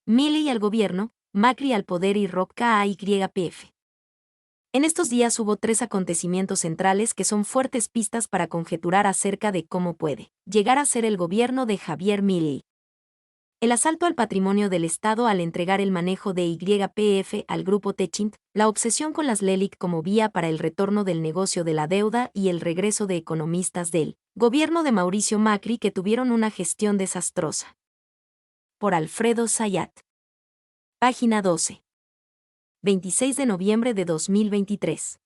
Milei al gobierno, Macri al poder y Roca a YPF. En estos días hubo tres acontecimientos centrales que son fuertes pistas para conjeturar acerca de cómo puede llegar a ser el gobierno de Javier Milei. El asalto al patrimonio del Estado al entregar el manejo de YPF al grupo Techint, la obsesión con las LELIC como vía para el retorno del negocio de la deuda y el regreso de economistas del gobierno de Mauricio Macri que tuvieron una gestión desastrosa. Por Alfredo Zayat. Página 12. 26 de noviembre de 2023.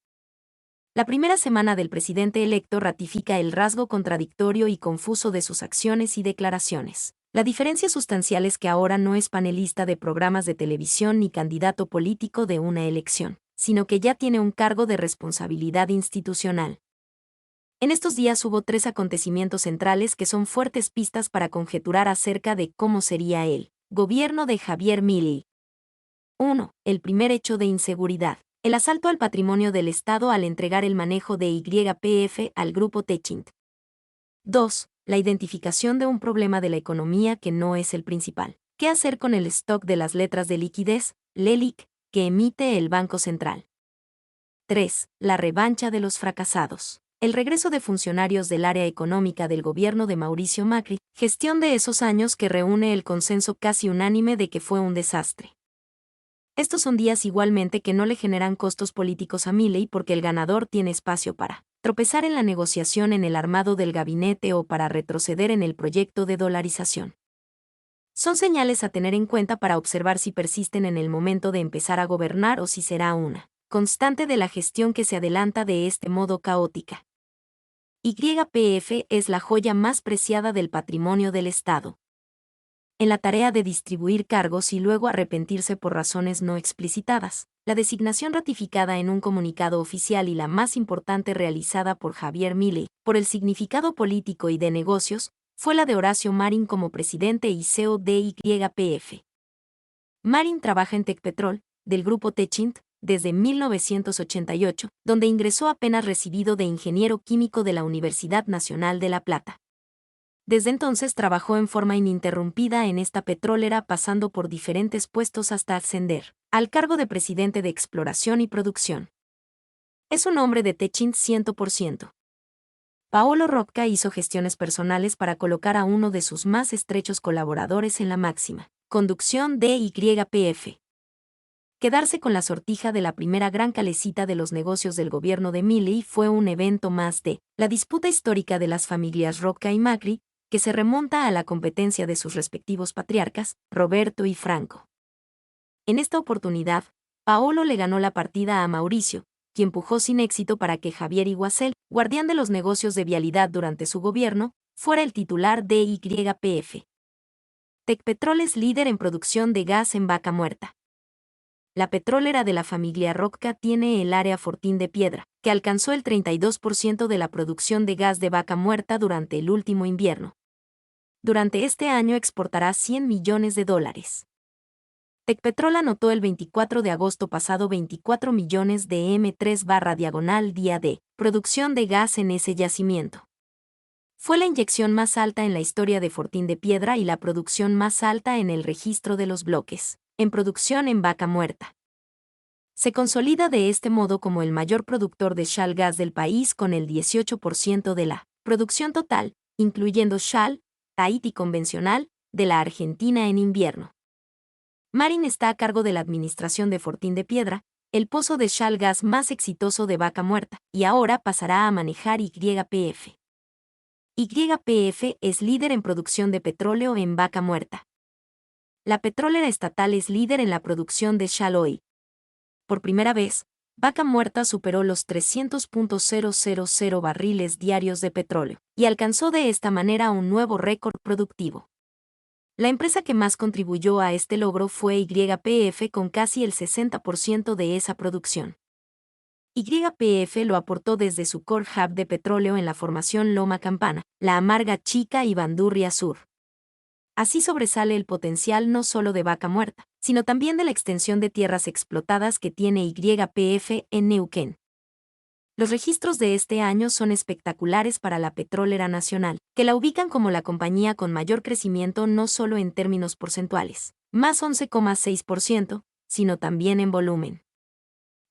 La primera semana del presidente electo ratifica el rasgo contradictorio y confuso de sus acciones y declaraciones. La diferencia sustancial es que ahora no es panelista de programas de televisión ni candidato político de una elección, sino que ya tiene un cargo de responsabilidad institucional. En estos días hubo tres acontecimientos centrales que son fuertes pistas para conjeturar acerca de cómo sería el gobierno de Javier Milei. 1. El primer hecho de inseguridad. El asalto al patrimonio del Estado al entregar el manejo de YPF al grupo Techint. 2. La identificación de un problema de la economía que no es el principal. ¿Qué hacer con el stock de las letras de liquidez, LELIC, que emite el Banco Central? 3. La revancha de los fracasados. El regreso de funcionarios del área económica del gobierno de Mauricio Macri, gestión de esos años que reúne el consenso casi unánime de que fue un desastre. Estos son días igualmente que no le generan costos políticos a Milei porque el ganador tiene espacio para tropezar en la negociación en el armado del gabinete o para retroceder en el proyecto de dolarización. Son señales a tener en cuenta para observar si persisten en el momento de empezar a gobernar o si será una constante de la gestión que se adelanta de este modo caótica. YPF es la joya más preciada del patrimonio del Estado. En la tarea de distribuir cargos y luego arrepentirse por razones no explicitadas. La designación ratificada en un comunicado oficial y la más importante realizada por Javier Milei, por el significado político y de negocios, fue la de Horacio Marín como presidente y CEO de YPF. Marín trabaja en Tecpetrol, del grupo Techint, desde 1988, donde ingresó apenas recibido de ingeniero químico de la Universidad Nacional de La Plata. Desde entonces trabajó en forma ininterrumpida en esta petrolera pasando por diferentes puestos hasta ascender al cargo de presidente de exploración y producción. Es un hombre de Techint 100%. Paolo Rocca hizo gestiones personales para colocar a uno de sus más estrechos colaboradores en la máxima conducción de YPF. Quedarse con la sortija de la primera gran calecita de los negocios del gobierno de Milei fue un evento más de la disputa histórica de las familias Rocca y Macri, que se remonta a la competencia de sus respectivos patriarcas, Roberto y Franco. En esta oportunidad, Paolo le ganó la partida a Mauricio, quien pujó sin éxito para que Javier Iguacel, guardián de los negocios de vialidad durante su gobierno, fuera el titular de YPF. Tecpetrol es líder en producción de gas en Vaca Muerta. La petrolera de la familia Rocca tiene el área Fortín de Piedra, que alcanzó el 32% de la producción de gas de Vaca Muerta durante el último invierno. Durante este año exportará $100 millones. Tecpetrol anotó el 24 de agosto pasado 24 millones de M3/día de producción de gas en ese yacimiento. Fue la inyección más alta en la historia de Fortín de Piedra y la producción más alta en el registro de los bloques en producción en Vaca Muerta. Se consolida de este modo como el mayor productor de shale gas del país con el 18% de la producción total, incluyendo shale, Tahiti convencional, de la Argentina en invierno. Marín está a cargo de la administración de Fortín de Piedra, el pozo de shale gas más exitoso de Vaca Muerta, y ahora pasará a manejar YPF. YPF es líder en producción de petróleo en Vaca Muerta. La petrolera estatal es líder en la producción de shale oil. Por primera vez, Vaca Muerta superó los 300.000 barriles diarios de petróleo, y alcanzó de esta manera un nuevo récord productivo. La empresa que más contribuyó a este logro fue YPF con casi el 60% de esa producción. YPF lo aportó desde su core hub de petróleo en la formación Loma Campana, La Amarga Chica y Bandurria Sur. Así sobresale el potencial no solo de Vaca Muerta, sino también de la extensión de tierras explotadas que tiene YPF en Neuquén. Los registros de este año son espectaculares para la petrolera nacional, que la ubican como la compañía con mayor crecimiento no solo en términos porcentuales, más 11,6%, sino también en volumen.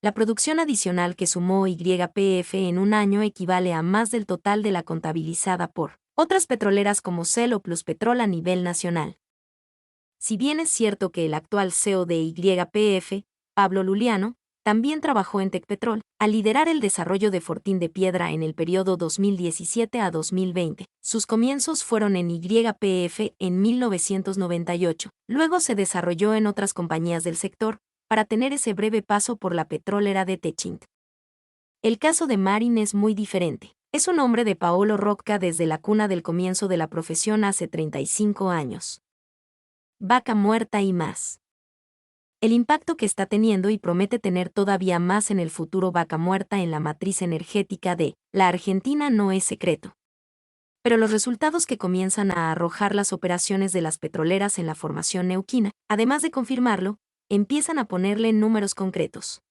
La producción adicional que sumó YPF en un año equivale a más del total de la contabilizada por otras petroleras como Shell o Pluspetrol a nivel nacional. Si bien es cierto que el actual CEO de YPF, Pablo Luliano, también trabajó en Tecpetrol, al liderar el desarrollo de Fortín de Piedra en el periodo 2017 a 2020. Sus comienzos fueron en YPF en 1998, luego se desarrolló en otras compañías del sector, para tener ese breve paso por la petrolera de Techint. El caso de Marin es muy diferente. Es un hombre de Paolo Rocca desde la cuna del comienzo de la profesión hace 35 años. Vaca muerta y más. El impacto que está teniendo y promete tener todavía más en el futuro Vaca Muerta en la matriz energética de la Argentina no es secreto. Pero los resultados que comienzan a arrojar las operaciones de las petroleras en la formación neuquina, además de confirmarlo, empiezan a ponerle números concretos.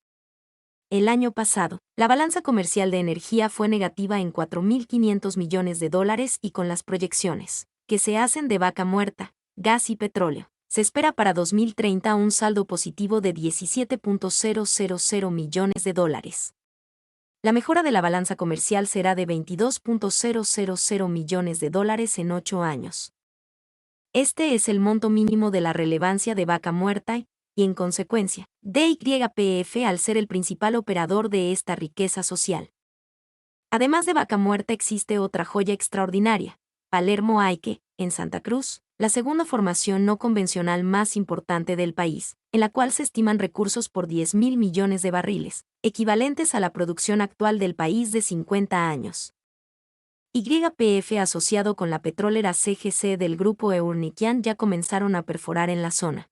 El año pasado, la balanza comercial de energía fue negativa en $4.500 millones y con las proyecciones que se hacen de Vaca Muerta, gas y petróleo, se espera para 2030 un saldo positivo de $17.000 millones. La mejora de la balanza comercial será de $22.000 millones en 8 años. Este es el monto mínimo de la relevancia de Vaca Muerta y, en consecuencia, de YPF al ser el principal operador de esta riqueza social. Además de Vaca Muerta existe otra joya extraordinaria, Palermo Aike, en Santa Cruz, la segunda formación no convencional más importante del país, en la cual se estiman recursos por 10.000 millones de barriles, equivalentes a la producción actual del país de 50 años. YPF asociado con la petrolera CGC del grupo Eurniquian ya comenzaron a perforar en la zona.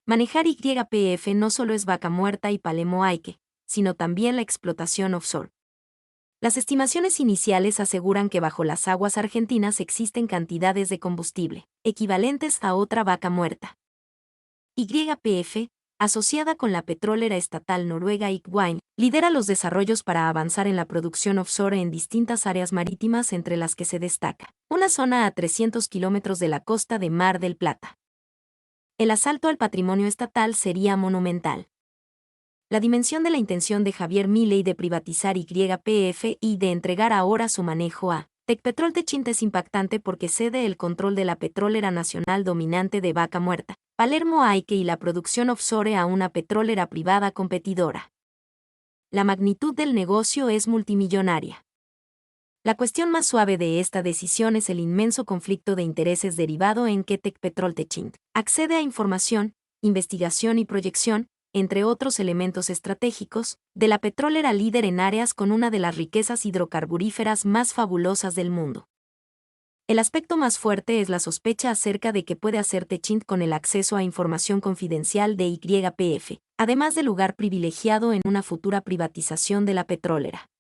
Manejar YPF no solo es Vaca Muerta y Palermo Aike, sino también la explotación offshore. Las estimaciones iniciales aseguran que bajo las aguas argentinas existen cantidades de combustible, equivalentes a otra Vaca Muerta. YPF, asociada con la petrolera estatal noruega Iguane, lidera los desarrollos para avanzar en la producción offshore en distintas áreas marítimas entre las que se destaca una zona a 300 kilómetros de la costa de Mar del Plata. El asalto al patrimonio estatal sería monumental. La dimensión de la intención de Javier Milei de privatizar YPF y de entregar ahora su manejo a Tecpetrol Techint es impactante porque cede el control de la petrolera nacional dominante de Vaca Muerta, Palermo Aike y la producción offshore a una petrolera privada competidora. La magnitud del negocio es multimillonaria. La cuestión más suave de esta decisión es el inmenso conflicto de intereses derivado en que Tecpetrol Techint accede a información, investigación y proyección, entre otros elementos estratégicos, de la petrolera líder en áreas con una de las riquezas hidrocarburíferas más fabulosas del mundo. El aspecto más fuerte es la sospecha acerca de que puede hacer Techint con el acceso a información confidencial de YPF, además de lugar privilegiado en una futura privatización de la petrolera.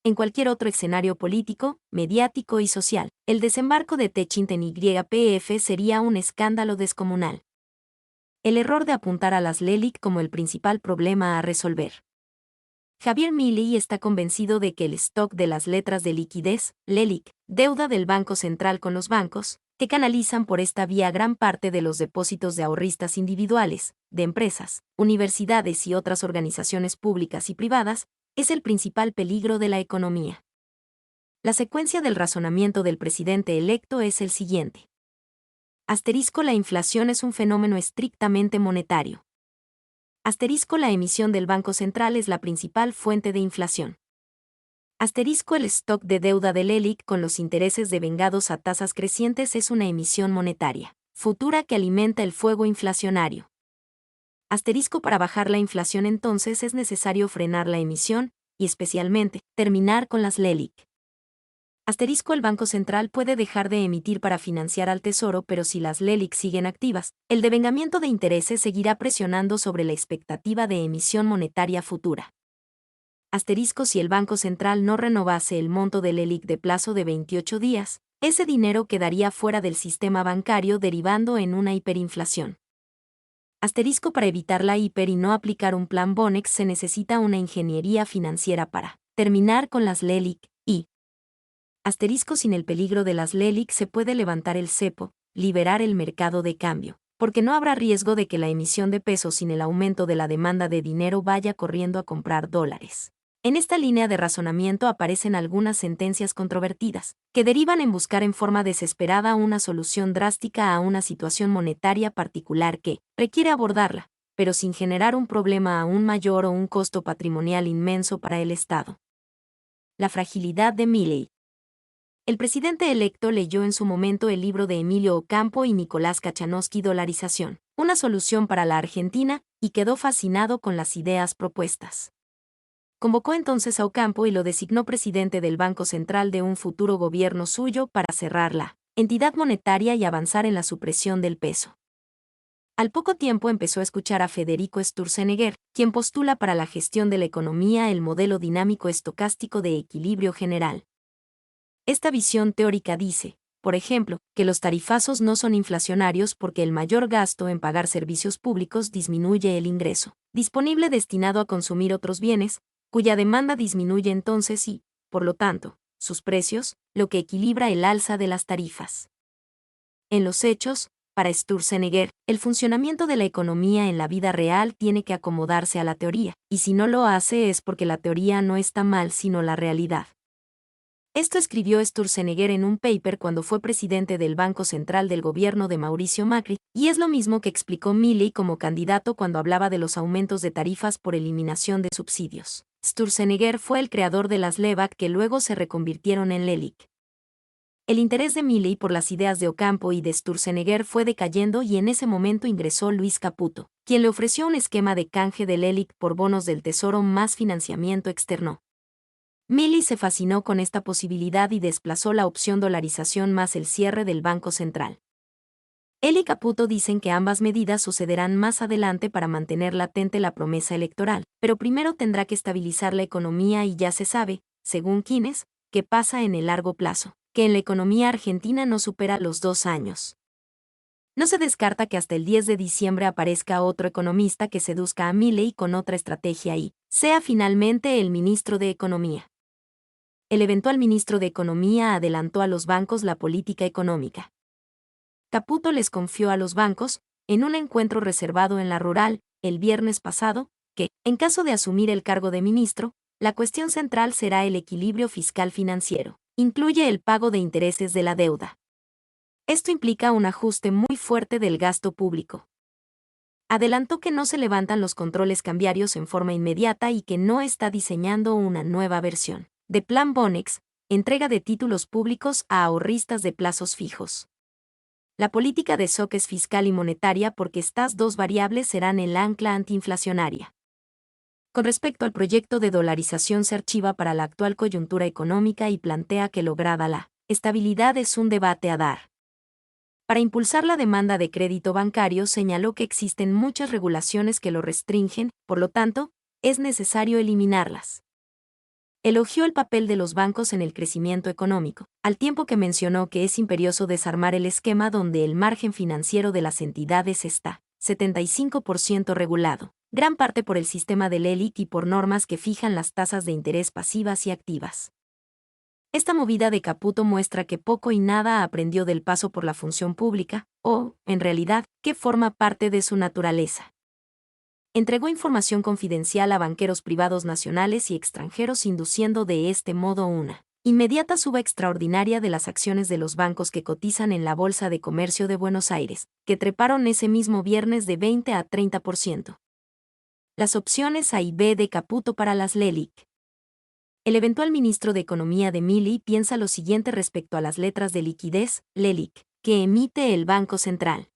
En cualquier otro escenario político, mediático y social, el desembarco de Techint en YPF sería un escándalo descomunal. El error de apuntar a las LELIC como el principal problema a resolver. Javier Milei está convencido de que el stock de las letras de liquidez, LELIC, deuda del Banco Central con los bancos, que canalizan por esta vía gran parte de los depósitos de ahorristas individuales, de empresas, universidades y otras organizaciones públicas y privadas, es el principal peligro de la economía. La secuencia del razonamiento del presidente electo es el siguiente. La inflación es un fenómeno estrictamente monetario. La emisión del Banco Central es la principal fuente de inflación. El stock de deuda del LELIC con los intereses devengados a tasas crecientes es una emisión monetaria futura que alimenta el fuego inflacionario. Para bajar la inflación entonces es necesario frenar la emisión y especialmente terminar con las LELIC. El Banco Central puede dejar de emitir para financiar al Tesoro, pero si las LELIC siguen activas, el devengamiento de intereses seguirá presionando sobre la expectativa de emisión monetaria futura. Si el Banco Central no renovase el monto del LELIC de plazo de 28 días, ese dinero quedaría fuera del sistema bancario derivando en una hiperinflación. Para evitar la hiper y no aplicar un plan Bonex se necesita una ingeniería financiera para terminar con las LELIC y sin el peligro de las LELIC se puede levantar el cepo, liberar el mercado de cambio, porque no habrá riesgo de que la emisión de pesos sin el aumento de la demanda de dinero vaya corriendo a comprar dólares. En esta línea de razonamiento aparecen algunas sentencias controvertidas, que derivan en buscar en forma desesperada una solución drástica a una situación monetaria particular que requiere abordarla, pero sin generar un problema aún mayor o un costo patrimonial inmenso para el Estado. La fragilidad de Milei. El presidente electo leyó en su momento el libro de Emilio Ocampo y Nicolás Kachanowski Dolarización, una solución para la Argentina, y quedó fascinado con las ideas propuestas. Convocó entonces a Ocampo y lo designó presidente del Banco Central de un futuro gobierno suyo para cerrar la entidad monetaria y avanzar en la supresión del peso. Al poco tiempo empezó a escuchar a Federico Sturzenegger, quien postula para la gestión de la economía el modelo dinámico estocástico de equilibrio general. Esta visión teórica dice, por ejemplo, que los tarifazos no son inflacionarios porque el mayor gasto en pagar servicios públicos disminuye el ingreso disponible destinado a consumir otros bienes, cuya demanda disminuye entonces y, por lo tanto, sus precios, lo que equilibra el alza de las tarifas. En los hechos, para Sturzenegger, el funcionamiento de la economía en la vida real tiene que acomodarse a la teoría, y si no lo hace es porque la teoría no está mal sino la realidad. Esto escribió Sturzenegger en un paper cuando fue presidente del Banco Central del gobierno de Mauricio Macri, y es lo mismo que explicó Milei como candidato cuando hablaba de los aumentos de tarifas por eliminación de subsidios. Sturzenegger fue el creador de las LEBAC que luego se reconvirtieron en LELIC. El interés de Milei por las ideas de Ocampo y de Sturzenegger fue decayendo y en ese momento ingresó Luis Caputo, quien le ofreció un esquema de canje de LELIC por bonos del Tesoro más financiamiento externo. Milei se fascinó con esta posibilidad y desplazó la opción dolarización más el cierre del Banco Central. Él y Caputo dicen que ambas medidas sucederán más adelante para mantener latente la promesa electoral, pero primero tendrá que estabilizar la economía y ya se sabe, según Keynes, que pasa en el largo plazo, que en la economía argentina no supera los 2 años. No se descarta que hasta el 10 de diciembre aparezca otro economista que seduzca a Milei con otra estrategia y sea finalmente el ministro de Economía. El eventual ministro de Economía adelantó a los bancos la política económica. Caputo les confió a los bancos, en un encuentro reservado en La Rural, el viernes pasado, que, en caso de asumir el cargo de ministro, la cuestión central será el equilibrio fiscal financiero. Incluye el pago de intereses de la deuda. Esto implica un ajuste muy fuerte del gasto público. Adelantó que no se levantan los controles cambiarios en forma inmediata y que no está diseñando una nueva versión de Plan Bonex, entrega de títulos públicos a ahorristas de plazos fijos. La política de shock es fiscal y monetaria porque estas dos variables serán el ancla antiinflacionaria. Con respecto al proyecto de dolarización se archiva para la actual coyuntura económica y plantea que lograda la estabilidad es un debate a dar. Para impulsar la demanda de crédito bancario señaló que existen muchas regulaciones que lo restringen, por lo tanto, es necesario eliminarlas. Elogió el papel de los bancos en el crecimiento económico, al tiempo que mencionó que es imperioso desarmar el esquema donde el margen financiero de las entidades está 75% regulado, gran parte por el sistema de LELIC y por normas que fijan las tasas de interés pasivas y activas. Esta movida de Caputo muestra que poco y nada aprendió del paso por la función pública, o, en realidad, que forma parte de su naturaleza. Entregó información confidencial a banqueros privados nacionales y extranjeros induciendo de este modo una inmediata suba extraordinaria de las acciones de los bancos que cotizan en la Bolsa de Comercio de Buenos Aires, que treparon ese mismo viernes de 20 a 30%. Las opciones A y B de Caputo para las LELIC. El eventual ministro de Economía de Milei piensa lo siguiente respecto a las letras de liquidez, LELIC, que emite el Banco Central.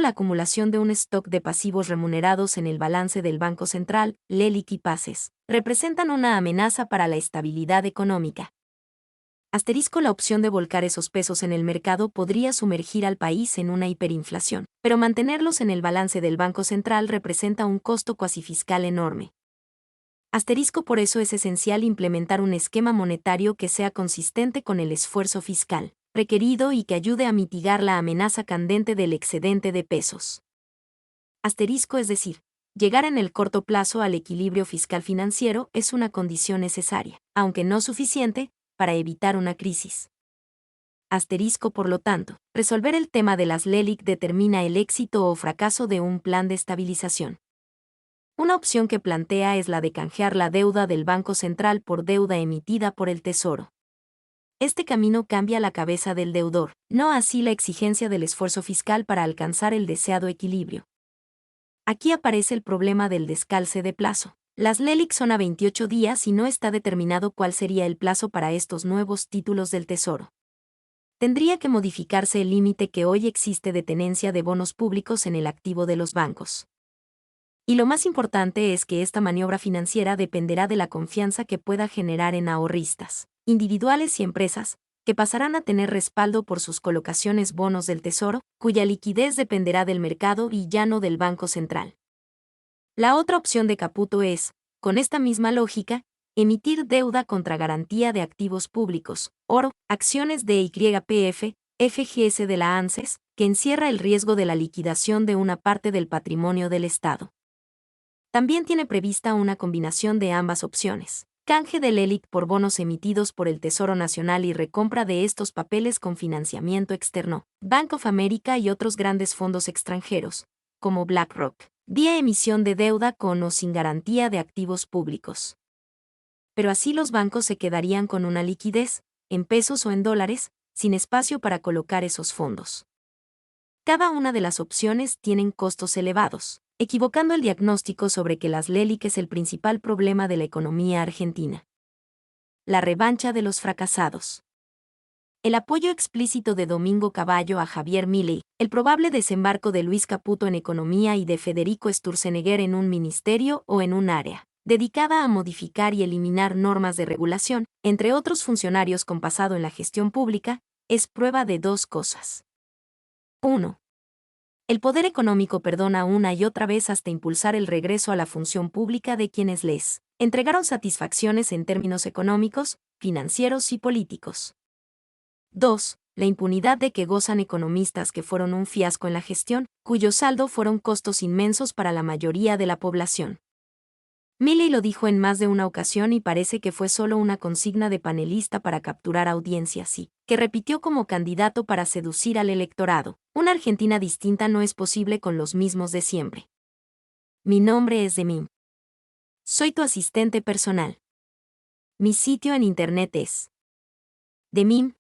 La acumulación de un stock de pasivos remunerados en el balance del Banco Central, LELIC y PASES, representan una amenaza para la estabilidad económica. La opción de volcar esos pesos en el mercado podría sumergir al país en una hiperinflación, pero mantenerlos en el balance del Banco Central representa un costo cuasi fiscal enorme. Por eso es esencial implementar un esquema monetario que sea consistente con el esfuerzo fiscal requerido y que ayude a mitigar la amenaza candente del excedente de pesos. Es decir, llegar en el corto plazo al equilibrio fiscal financiero es una condición necesaria, aunque no suficiente, para evitar una crisis. Por lo tanto, resolver el tema de las LELIQ determina el éxito o fracaso de un plan de estabilización. Una opción que plantea es la de canjear la deuda del Banco Central por deuda emitida por el Tesoro. Este camino cambia la cabeza del deudor, no así la exigencia del esfuerzo fiscal para alcanzar el deseado equilibrio. Aquí aparece el problema del descalce de plazo. Las LELIQ son a 28 días y no está determinado cuál sería el plazo para estos nuevos títulos del Tesoro. Tendría que modificarse el límite que hoy existe de tenencia de bonos públicos en el activo de los bancos. Y lo más importante es que esta maniobra financiera dependerá de la confianza que pueda generar en ahorristas, individuales y empresas, que pasarán a tener respaldo por sus colocaciones bonos del Tesoro, cuya liquidez dependerá del mercado y ya no del Banco Central. La otra opción de Caputo es, con esta misma lógica, emitir deuda contra garantía de activos públicos, oro, acciones de YPF, FGS de la ANSES, que encierra el riesgo de la liquidación de una parte del patrimonio del Estado. También tiene prevista una combinación de ambas opciones: canje del LELIQ por bonos emitidos por el Tesoro Nacional y recompra de estos papeles con financiamiento externo, Bank of America y otros grandes fondos extranjeros, como BlackRock, vía emisión de deuda con o sin garantía de activos públicos. Pero así los bancos se quedarían con una liquidez, en pesos o en dólares, sin espacio para colocar esos fondos. Cada una de las opciones tienen costos elevados, equivocando el diagnóstico sobre que las LELIQ es el principal problema de la economía argentina. La revancha de los fracasados. El apoyo explícito de Domingo Cavallo a Javier Milei, el probable desembarco de Luis Caputo en economía y de Federico Sturzenegger en un ministerio o en un área dedicada a modificar y eliminar normas de regulación, entre otros funcionarios con pasado en la gestión pública, es prueba de dos cosas. 1. El poder económico perdona una y otra vez hasta impulsar el regreso a la función pública de quienes les entregaron satisfacciones en términos económicos, financieros y políticos. 2. La impunidad de que gozan economistas que fueron un fiasco en la gestión, cuyo saldo fueron costos inmensos para la mayoría de la población. Milei lo dijo en más de una ocasión y parece que fue solo una consigna de panelista para capturar audiencias y que repitió como candidato para seducir al electorado. Una Argentina distinta no es posible con los mismos de siempre. Mi nombre es Demim. Soy tu asistente personal. Mi sitio en internet es demim.es.tl.